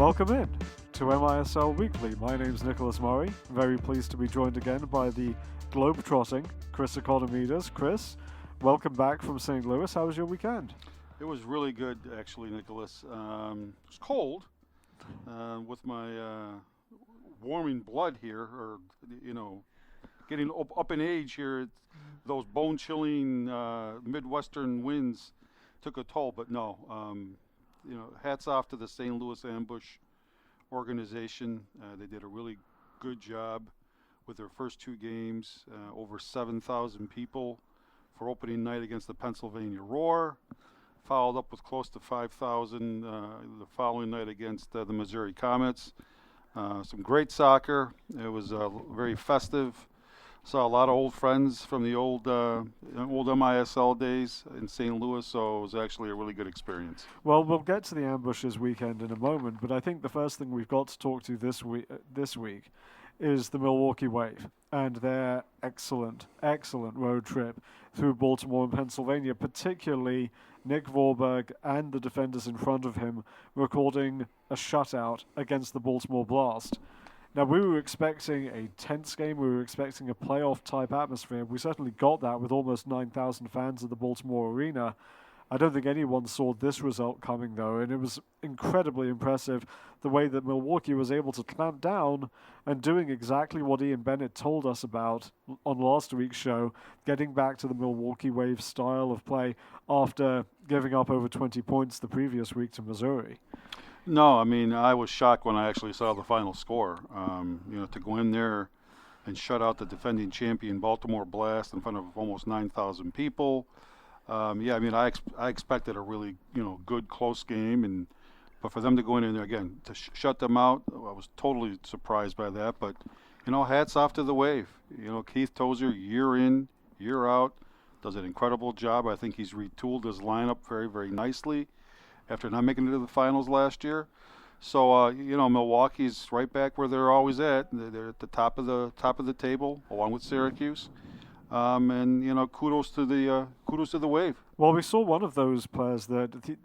Welcome in to MISL Weekly. My name's Nicholas Murray. Very pleased to be joined again by the globe-trotting Chris Economides. Chris, welcome back from St. Louis. How was your weekend? It was really good, actually, Nicholas. It was cold with my warming blood here, or, getting up in age here. Those bone-chilling Midwestern winds took a toll, but no. Hats off to the St. Louis Ambush organization. They did a really good job with their first two games. Over 7,000 people for opening night against the Pennsylvania Roar. Followed up with close to 5,000 the following night against the Missouri Comets. Some great soccer. It was very festive. Saw a lot of old friends from the old MISL days in St. Louis, so it was actually a really good experience. Well, we'll get to the Ambush this weekend in a moment, but I think the first thing we've got to talk to this week is the Milwaukee Wave and their excellent road trip through Baltimore and Pennsylvania, particularly Nick Vorberg and the defenders in front of him recording a shutout against the Baltimore Blast. Now, we were expecting a tense game. We were expecting a playoff-type atmosphere. We certainly got that with almost 9,000 fans at the Baltimore Arena. I don't think anyone saw this result coming, though, and it was incredibly impressive the way that Milwaukee was able to clamp down and doing exactly what Ian Bennett told us about on last week's show, getting back to the Milwaukee Wave style of play after giving up over 20 points the previous week to Missouri. No, I mean, I was shocked when I actually saw the final score. To go in there and shut out the defending champion Baltimore Blast in front of almost 9,000 people. I expected a really, good, close game, but for them to go in there again to shut them out, I was totally surprised by that. But hats off to the Wave. Keith Tozer, year in, year out, does an incredible job. I think he's retooled his lineup very, very nicely after not making it to the finals last year. So Milwaukee's right back where they're always at. They're at the top of the table along with Syracuse. Kudos to the Wave. Well, we saw one of those players that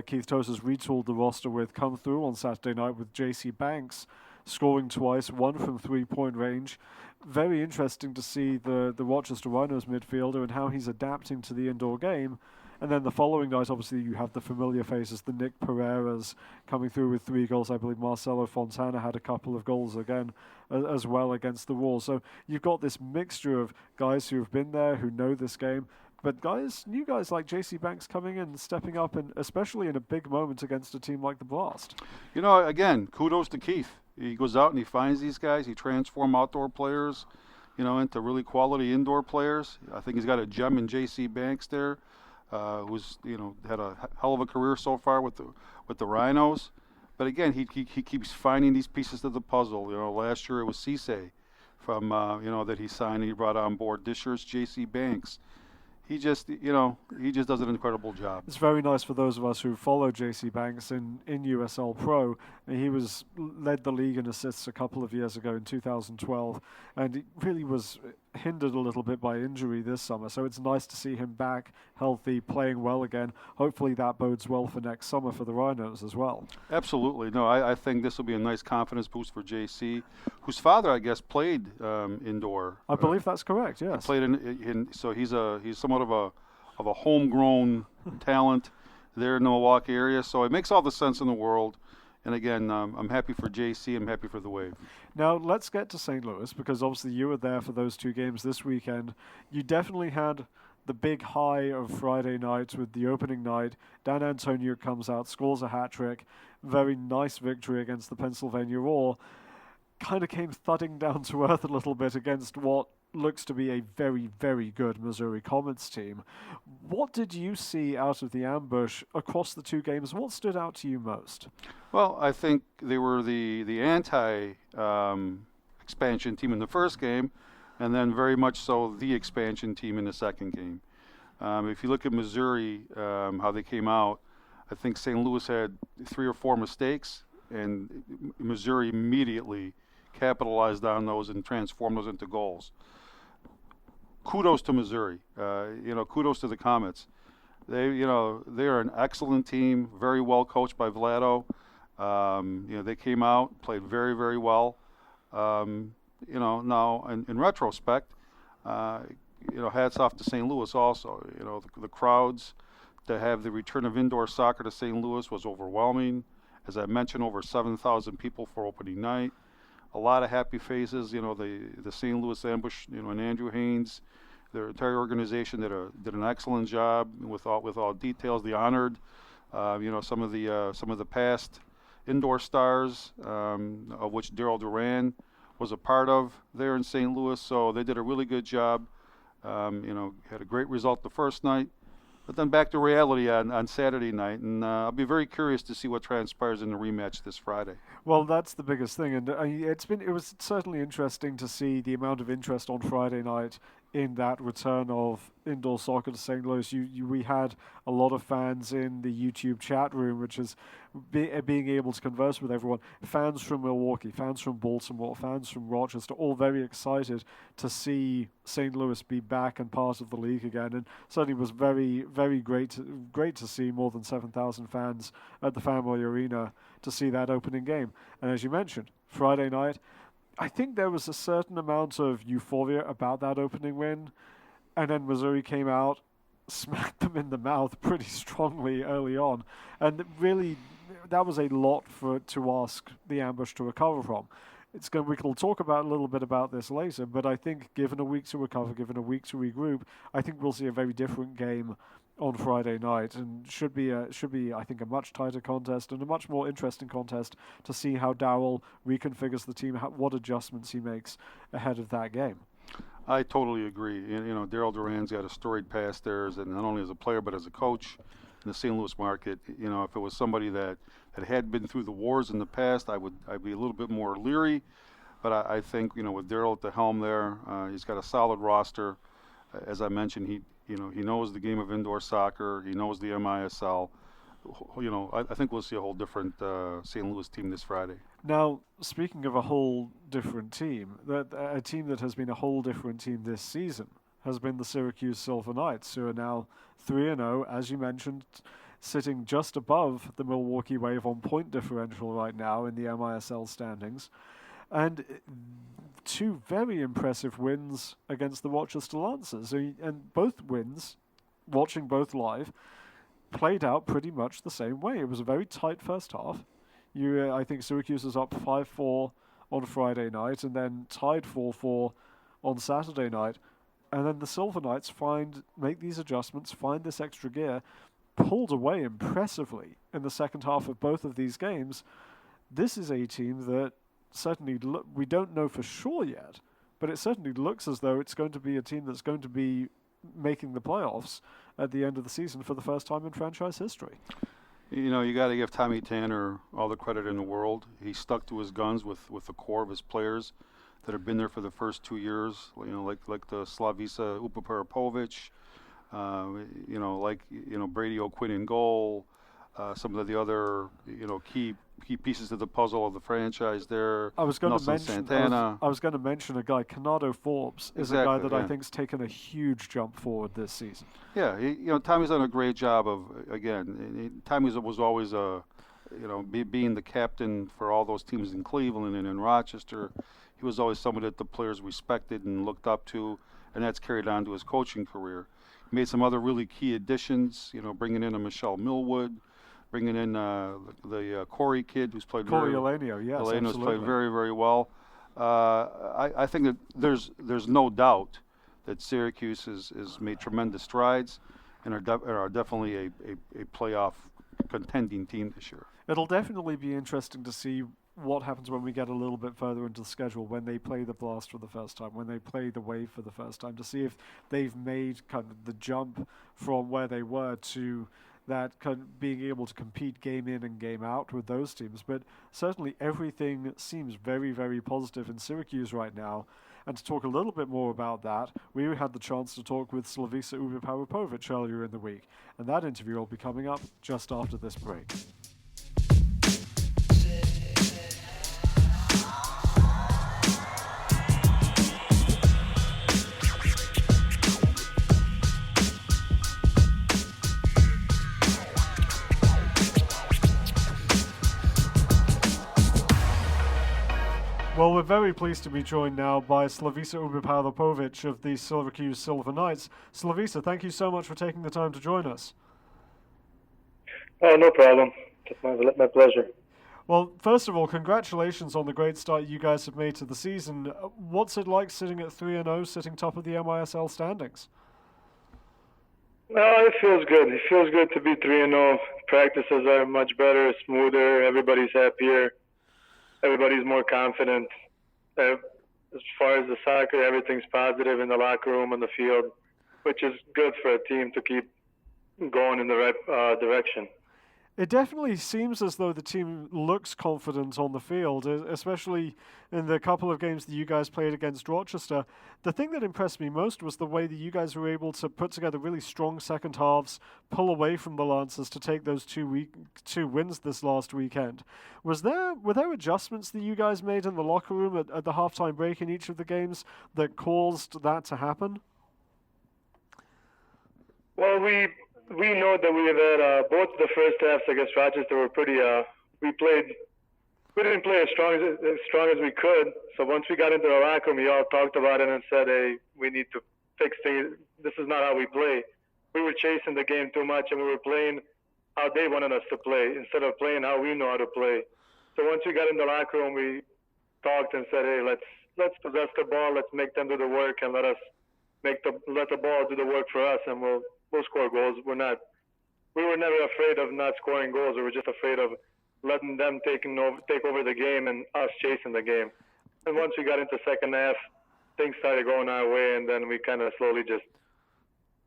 Keith Tozer's retooled the roster with come through on Saturday night with J.C. Banks scoring twice, one from three-point range. Very interesting to see the Rochester Rhinos midfielder and how he's adapting to the indoor game. And then the following night, obviously, you have the familiar faces, the Nick Pereiras coming through with 3 goals. I believe Marcelo Fontana had a couple of goals again as well against the Roar. So you've got this mixture of guys who have been there, who know this game, but new guys like J.C. Banks coming in, stepping up, and especially in a big moment against a team like the Blast. Again, kudos to Keith. He goes out and he finds these guys. He transforms outdoor players, into really quality indoor players. I think he's got a gem in J.C. Banks there. Who's had a hell of a career so far with the Rhinos, but again he keeps finding these pieces of the puzzle. Last year it was Cisse from that he signed and he brought on board. This year it's J.C. Banks. He just does an incredible job. It's very nice for those of us who follow J.C. Banks in USL Pro. He led the league in assists a couple of years ago in 2012, and he really was hindered a little bit by injury this summer. So it's nice to see him back, healthy, playing well again. Hopefully that bodes well for next summer for the Rhinos as well. Absolutely. No, I think this will be a nice confidence boost for JC, whose father, I guess, played indoor. I believe that's correct, yes. He played so he's somewhat of a homegrown talent there in the Milwaukee area. So it makes all the sense in the world. And again, I'm happy for JC. I'm happy for the Wave. Now, let's get to St. Louis, because obviously you were there for those 2 games this weekend. You definitely had the big high of Friday night with the opening night. Dan Antonio comes out, scores a hat-trick. Very nice victory against the Pennsylvania Roar. Kind of came thudding down to earth a little bit against what looks to be a very, very good Missouri Comets team. What did you see out of the Ambush across the 2 games? What stood out to you most? Well, I think they were the anti-expansion team in the first game, and then very much so the expansion team in the second game. If you look at Missouri, how they came out, I think St. Louis had 3 or 4 mistakes, and Missouri immediately capitalized on those and transformed those into goals. Kudos to Missouri. Kudos to the Comets. They are an excellent team, very well coached by Vlado. They came out, played very, very well. Now in retrospect, hats off to St. Louis also. The crowds to have the return of indoor soccer to St. Louis was overwhelming. As I mentioned, over 7,000 people for opening night. A lot of happy faces. The St. Louis Ambush, and Andrew Haynes, their entire organization did an excellent job with all details. They honored, some of the past indoor stars, of which Daryl Duran was a part of there in St. Louis. So they did a really good job. Had a great result the first night. But then back to reality on Saturday night, and I'll be very curious to see what transpires in the rematch this Friday. Well, that's the biggest thing, and it was certainly interesting to see the amount of interest on Friday night in that return of indoor soccer to St. Louis. We had a lot of fans in the YouTube chat room, which is being able to converse with everyone. Fans from Milwaukee, fans from Baltimore, fans from Rochester, all very excited to see St. Louis be back and part of the league again. And certainly was very, very great to see more than 7,000 fans at the Family Arena to see that opening game. And as you mentioned, Friday night, I think there was a certain amount of euphoria about that opening win, and then Missouri came out, smacked them in the mouth pretty strongly early on, and really that was a lot to ask the Ambush to recover from. We can talk a little bit about this later, but I think given a week to recover, given a week to regroup, I think we'll see a very different game on Friday night, and should be I think a much tighter contest and a much more interesting contest to see how Darryl reconfigures the team, what adjustments he makes ahead of that game. I totally agree. Daryl Duran's got a storied past there, not only as a player but as a coach in the St. Louis market. If it was somebody that had been through the wars in the past, I'd be a little bit more leery. But I think with Daryl at the helm there, he's got a solid roster. As I mentioned, he knows the game of indoor soccer. He knows the MISL. I think we'll see a whole different St. Louis team this Friday. Now, speaking of a whole different team, a team that has been a whole different team this season has been the Syracuse Silver Knights, who are now 3-0, as you mentioned, sitting just above the Milwaukee Wave on point differential right now in the MISL standings. And two very impressive wins against the Rochester Lancers. And both wins, watching both live, played out pretty much the same way. It was a very tight first half. I think Syracuse was up 5-4 on Friday night and then tied 4-4 on Saturday night. And then the Silver Knights make these adjustments, find this extra gear, pulled away impressively in the second half of both of these games. This is a team that certainly we don't know for sure yet, but it certainly looks as though it's going to be a team that's going to be making the playoffs at the end of the season for the first time in franchise history. You got to give Tommy Tanner all the credit in the world. He stuck to his guns with the core of his players that have been there for the first 2 years. Like the Slavisa Ubiparipovic, Brady O'Quinn in goal. Some of the other key pieces of the puzzle of the franchise there. I was going to mention Santana. I was going to mention a guy, Canado Forbes, is a guy that I think's taken a huge jump forward this season. Yeah, Tommy's done a great job of Tommy was always being the captain for all those teams in Cleveland and in Rochester. He was always someone that the players respected and looked up to, and that's carried on to his coaching career. He made some other really key additions, bringing in a Michelle Millwood, bringing in the Corey kid who's played Corey Elenio, yes, Elenio's played very, very well. I think that there's no doubt that Syracuse has made tremendous strides and are definitely a playoff contending team this year. It'll definitely be interesting to see what happens when we get a little bit further into the schedule, when they play the Blast for the first time, when they play the Wave for the first time, to see if they've made kind of the jump from where they were to that kind of being able to compete game in and game out with those teams. But certainly everything seems very, very positive in Syracuse right now. And to talk a little bit more about that, we had the chance to talk with Slavisa Ubiparipovic earlier in the week. And that interview will be coming up just after this break. very pleased to be joined now by Slavisa Ubiparipovic of the Syracuse Silver Knights. Slavisa, thank you so much for taking the time to join us. Oh, no problem. It's my pleasure. Well, first of all, congratulations on the great start you guys have made to the season. What's it like sitting at 3-0, sitting top of the MISL standings? It feels good. It feels good to be 3-0. Practices are much better, smoother. Everybody's happier. Everybody's more confident. As far as the soccer, everything's positive in the locker room and the field, which is good for a team to keep going in the right direction. It definitely seems as though the team looks confident on the field, especially in the couple of games that you guys played against Rochester. The thing that impressed me most was the way that you guys were able to put together really strong second halves, pull away from the Lancers to take those two wins this last weekend. Were there adjustments that you guys made in the locker room at the halftime break in each of the games that caused that to happen? Well, we know that we have had both the first halves against Rochester were pretty. We didn't play as strong as we could. So once we got into the locker room, we all talked about it and said, "Hey, we need to fix things. This is not how we play." We were chasing the game too much, and we were playing how they wanted us to play instead of playing how we know how to play. So once we got in the locker room, we talked and said, "Hey, let's possess the ball. Let's make them do the work, and let the ball do the work for us, and we'll score goals." We were never afraid of not scoring goals. We were just afraid of letting them take over the game and us chasing the game. And once we got into second half, things started going our way, and then we kind of slowly just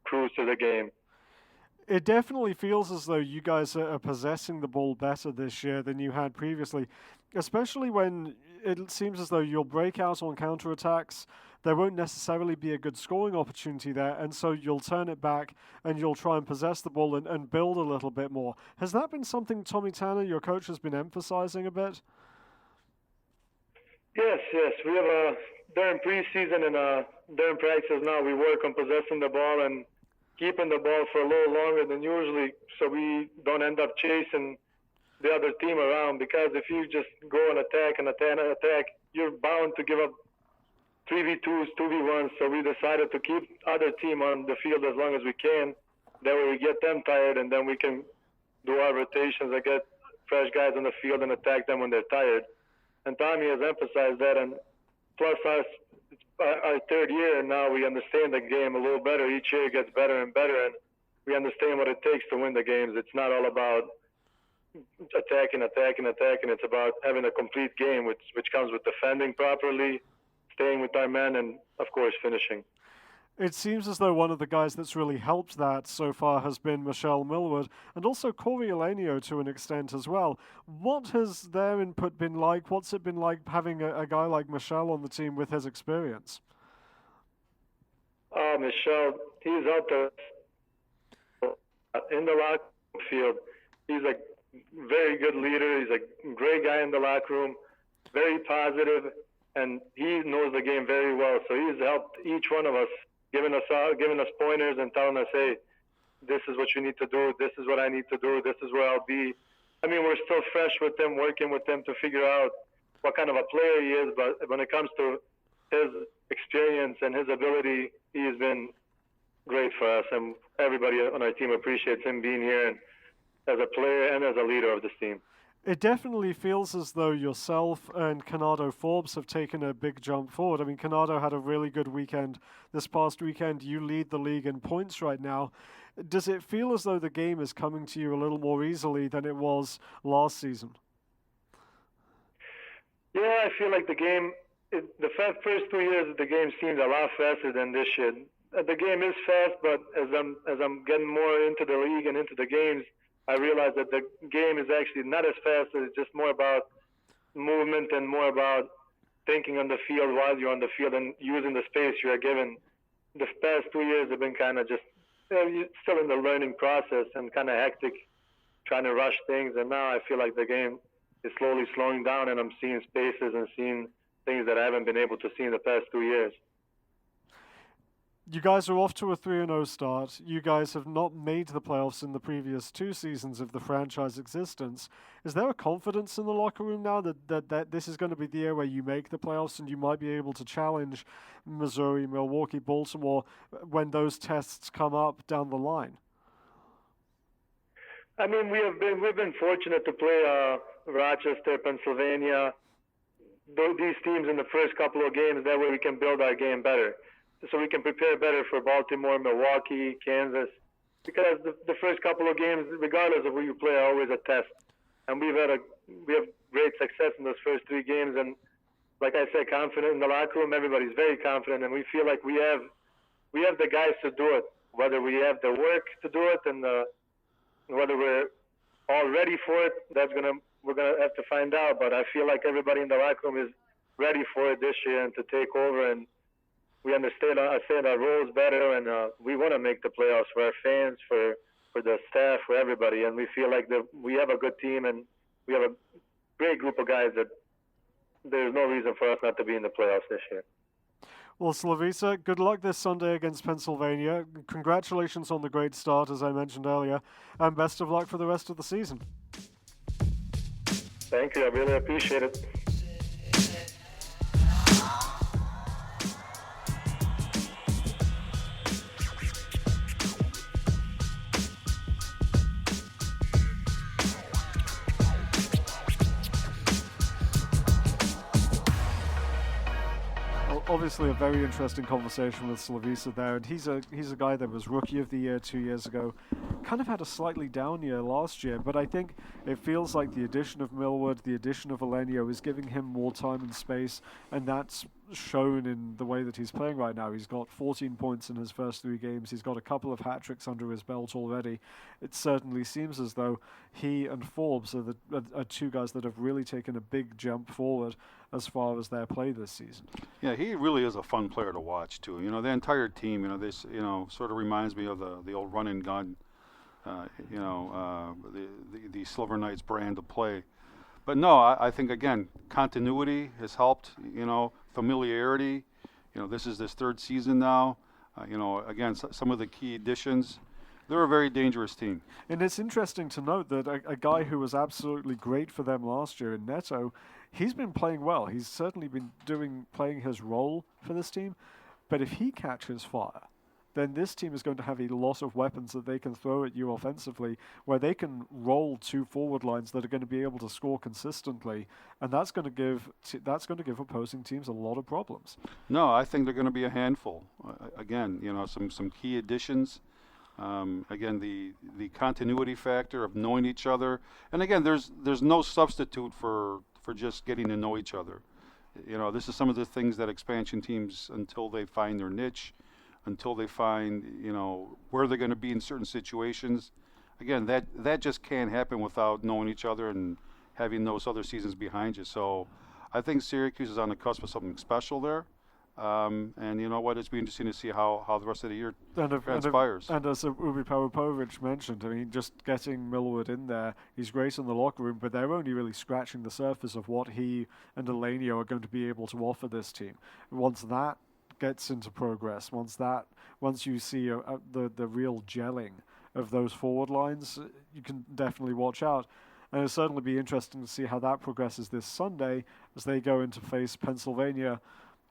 cruised to the game. It definitely feels as though you guys are possessing the ball better this year than you had previously, especially when it seems as though you'll break out on counterattacks. There won't necessarily be a good scoring opportunity there, and so you'll turn it back and you'll try and possess the ball and build a little bit more. Has that been something Tommy Tanner, your coach, has been emphasizing a bit? Yes. We have during preseason and during practices now, we work on possessing the ball and keeping the ball for a little longer than usually, so we don't end up chasing the other team around. Because if you just go and attack, you're bound to give up 3v2s, 2v1s, so we decided to keep other team on the field as long as we can. That way we get them tired, and then we can do our rotations and get fresh guys on the field and attack them when they're tired. And Tommy has emphasized that, and plus it's our third year, and now we understand the game a little better. Each year it gets better and better, and we understand what it takes to win the games. It's not all about attacking. It's about having a complete game, which comes with defending properly, staying with our men, and, of course, finishing. It seems as though one of the guys that's really helped that so far has been Michelle Millward, and also Corey Elenio to an extent as well. What has their input been like? What's it been like having a guy like Michelle on the team with his experience? Michelle, he's out there in the locker field. He's a very good leader. He's a great guy in the locker room, very positive, and he knows the game very well. So he's helped each one of us, giving us pointers and telling us, "Hey, this is what you need to do. This is what I need to do. This is where I'll be." I mean, we're still fresh with him, working with him to figure out what kind of a player he is. But when it comes to his experience and his ability, he has been great for us. And everybody on our team appreciates him being here and as a player and as a leader of this team. It definitely feels as though yourself and Canado Forbes have taken a big jump forward. I mean, Canado had a really good weekend this past weekend. You lead the league in points right now. Does it feel as though the game is coming to you a little more easily than it was last season? Yeah, I feel like the game, the first 2 years, the game seemed a lot faster than this year. The game is fast, but as I'm getting more into the league and into the games, I realize that the game is actually not as fast. It's just more about movement and more about thinking on the field while you're on the field and using the space you are given. The past 2 years have been kind of just still in the learning process and kind of hectic, trying to rush things. And now I feel like the game is slowly slowing down, and I'm seeing spaces and seeing things that I haven't been able to see in the past 2 years. You guys are off to a 3-0 start. You guys have not made the playoffs in the previous 2 seasons of the franchise existence. Is there a confidence in the locker room now that this is going to be the year where you make the playoffs and you might be able to challenge Missouri, Milwaukee, Baltimore when those tests come up down the line? I mean, we've been fortunate to play Rochester, Pennsylvania, these teams in the first couple of games. That way we can build our game better, so we can prepare better for Baltimore, Milwaukee, Kansas. Because the first couple of games, regardless of who you play, are always a test. And we have great success in those first 3 games. And like I said, confident in the locker room. Everybody's very confident, and we feel like we have the guys to do it. Whether we have the work to do it and whether we're all ready for it, we're gonna have to find out. But I feel like everybody in the locker room is ready for it this year and to take over. And we understand our roles better, and we want to make the playoffs for our fans, for the staff, for everybody. And we feel like we have a good team, and we have a great group of guys that there's no reason for us not to be in the playoffs this year. Well, Slavisa, good luck this Sunday against Pennsylvania. Congratulations on the great start, as I mentioned earlier, and best of luck for the rest of the season. Thank you. I really appreciate it. Obviously, a very interesting conversation with Slavisa there, and he's a guy that was Rookie of the Year 2 years ago. Kind of had a slightly down year last year, but I think it feels like the addition of Millward, the addition of Elenio is giving him more time and space, and that's shown in the way that he's playing right now. He's got 14 points in his first 3 games. He's got a couple of hat-tricks under his belt already. It certainly seems as though he and Forbes are 2 guys that have really taken a big jump forward as far as their play this season. Yeah, he really is a fun player to watch too. You know, the entire team. You know, this sort of reminds me of the old run and gun. The Silver Knights brand of play. But no, I think again continuity has helped. You know, familiarity. You know, this is this 3rd season now. Again, some of the key additions. They're a very dangerous team. And it's interesting to note that a guy who was absolutely great for them last year in Neto, he's been playing well. He's certainly been playing his role for this team. But if he catches fire, then this team is going to have a lot of weapons that they can throw at you offensively, where they can roll 2 forward lines that are going to be able to score consistently, and that's going to give opposing teams a lot of problems. No, I think they're going to be a handful. Again, some key additions. Again, the continuity factor of knowing each other, and again, there's no substitute for just getting to know each other. You know, this is some of the things that expansion teams, until they find their niche, until they find where they're going to be in certain situations. Again, that just can't happen without knowing each other and having those other seasons behind you. So, I think Syracuse is on the cusp of something special there. And you know what? It's be interesting to see how the rest of the year transpires. And as Ubiparipovic mentioned, I mean, just getting Millward in there, he's great in the locker room, but they're only really scratching the surface of what he and Elenio are going to be able to offer this team. Once that gets into progress, once you see the real gelling of those forward lines, you can definitely watch out. And it'll certainly be interesting to see how that progresses this Sunday as they go in to face Pennsylvania.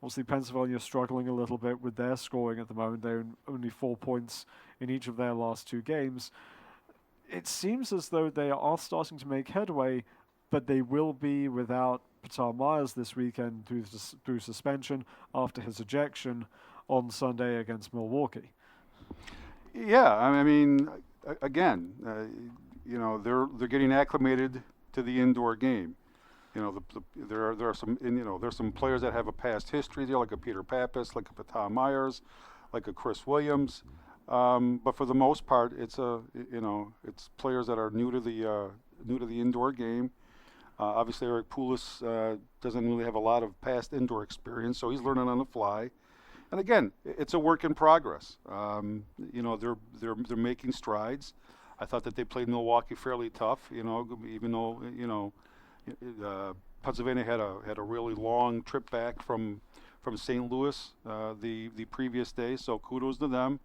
Obviously, Pennsylvania struggling a little bit with their scoring at the moment. They're only 4 points in each of their last 2 games. It seems as though they are starting to make headway, but they will be without Petar Myers this weekend through suspension after his ejection on Sunday against Milwaukee. Yeah, I mean, again, they're getting acclimated to the indoor game. You know, there are some, there's some players that have a past history there, like a Peter Pappas, like a Petar Myers, like a Chris Williams. But for the most part, it's players that are new to the indoor game. Obviously, Eric Poulos doesn't really have a lot of past indoor experience, so he's learning on the fly. And again, it's a work in progress. They're making strides. I thought that they played Milwaukee fairly tough. Even though Pennsylvania had a really long trip back from from St. Louis the previous day. So kudos to them.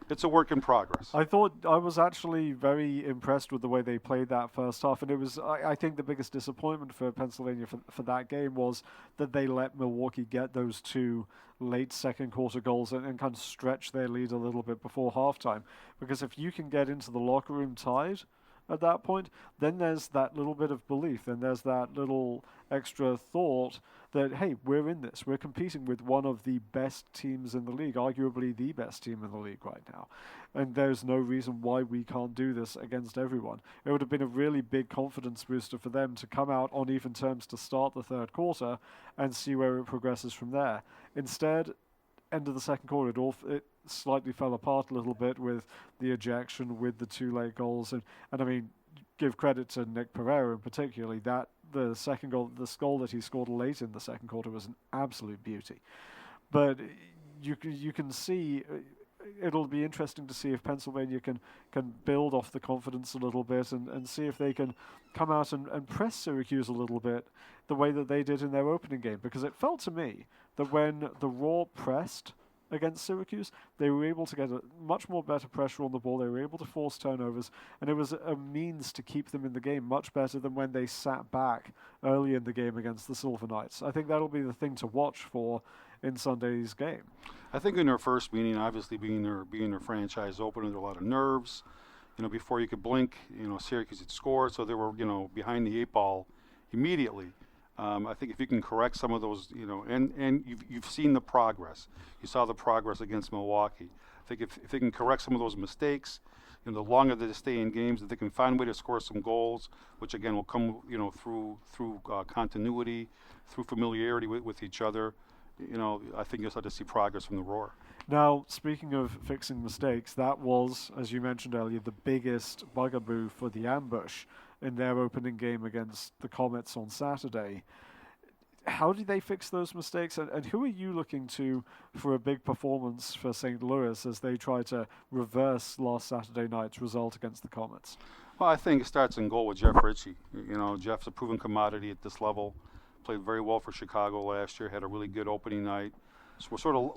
It's a work in progress. I thought I was actually very impressed with the way they played that first half, and it was I think the biggest disappointment for Pennsylvania for that game was that they let Milwaukee get those two late second quarter goals and kind of stretch their lead a little bit before halftime. Because if you can get into the locker room tied at that point, then there's that little bit of belief, and there's that little extra thought that, hey, we're in this. We're competing with one of the best teams in the league, arguably the best team in the league right now. And there's no reason why we can't do this against everyone. It would have been a really big confidence booster for them to come out on even terms to start the third quarter and see where it progresses from there. Instead, end of the second quarter, it slightly fell apart a little bit with the ejection, with the two late goals. And I mean, give credit to Nick Pereira in particularly, that the second goal, the goal that he scored late in the second quarter was an absolute beauty. But you can see, it'll be interesting to see if Pennsylvania can build off the confidence a little bit and see if they can come out and press Syracuse a little bit the way that they did in their opening game. Because it felt to me that when the Raw pressed against Syracuse, they were able to get a much more better pressure on the ball. They were able to force turnovers, and it was a means to keep them in the game much better than when they sat back early in the game against the Silver Knights. I think that'll be the thing to watch for in Sunday's game. I think in their first meeting, obviously being their franchise opener, there were a lot of nerves. Before you could blink, Syracuse had scored, so they were behind the eight ball immediately. I think if you can correct some of those, and you've seen the progress. You saw the progress against Milwaukee. I think if they can correct some of those mistakes, the longer they stay in games, if they can find a way to score some goals, which again will come, through continuity, through familiarity with each other. I think you'll start to see progress from the Roar. Now, speaking of fixing mistakes, that was, as you mentioned earlier, the biggest bugaboo for the Ambush in their opening game against the Comets on Saturday. How did they fix those mistakes, and who are you looking to for a big performance for St. Louis as they try to reverse last Saturday night's result against the Comets? Well, I think it starts in goal with Jeff Ritchie. Jeff's a proven commodity at this level. Played very well for Chicago last year. Had a really good opening night. So we're sort of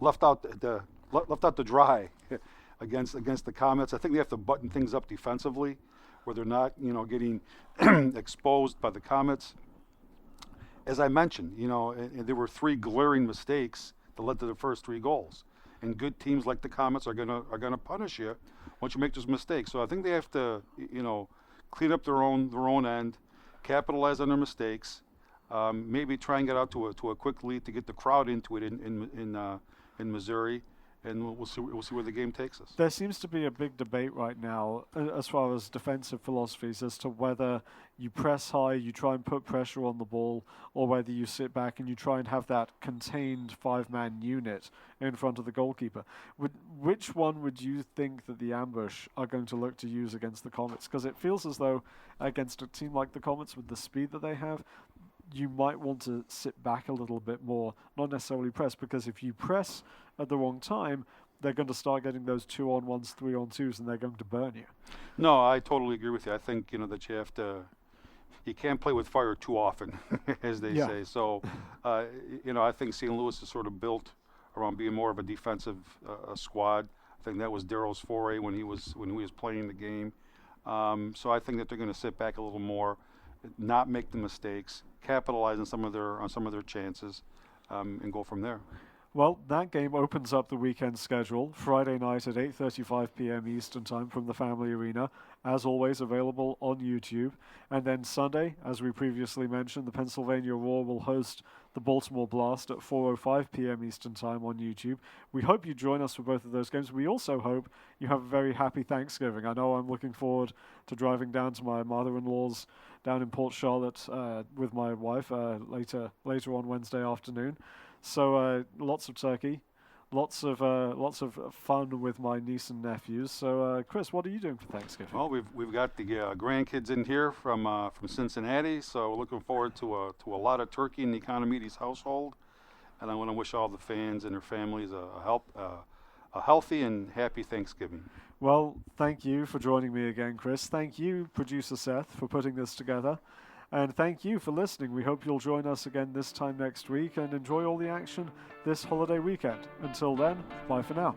left out to dry against the Comets. I think they have to button things up defensively, where they're not getting exposed by the Comets. As I mentioned, there were three glaring mistakes that led to the first three goals. And good teams like the Comets are gonna punish you once you make those mistakes. So I think they have to clean up their own end, capitalize on their mistakes. Maybe try and get out to a quick lead to get the crowd into it in Missouri, and we'll see where the game takes us. There seems to be a big debate right now as far as defensive philosophies as to whether you press high, you try and put pressure on the ball, or whether you sit back and you try and have that contained five-man unit in front of the goalkeeper. Which one would you think that the Ambush are going to look to use against the Comets? Because it feels as though against a team like the Comets, with the speed that they have, you might want to sit back a little bit more, not necessarily press, because if you press at the wrong time, they're going to start getting those 2-on-1s, 3-on-2s, and they're going to burn you. No, I totally agree with you. I think, that you can't play with fire too often, as they say. So, I think St. Louis is sort of built around being more of a defensive squad. I think that was Darryl's foray when he was playing the game. So I think that they're going to sit back a little more, not make the mistakes, capitalize on some of their chances, and go from there. Well, that game opens up the weekend schedule, Friday night at 8:35 p.m. Eastern Time from the Family Arena, as always available on YouTube. And then Sunday, as we previously mentioned, the Pennsylvania Roar will host the Baltimore Blast at 4:05 p.m. Eastern Time on YouTube. We hope you join us for both of those games. We also hope you have a very happy Thanksgiving. I know I'm looking forward to driving down to my mother-in-law's down in Port Charlotte with my wife later on Wednesday afternoon. So lots of turkey, lots of fun with my niece and nephews. So Chris, what are you doing for Thanksgiving? Well, we've got the grandkids in here from Cincinnati, so we're looking forward to a lot of turkey in the Economides household, and I want to wish all the fans and their families a healthy and happy Thanksgiving. Well, thank you for joining me again, Chris. Thank you, producer Seth, for putting this together. And thank you for listening. We hope you'll join us again this time next week and enjoy all the action this holiday weekend. Until then, bye for now.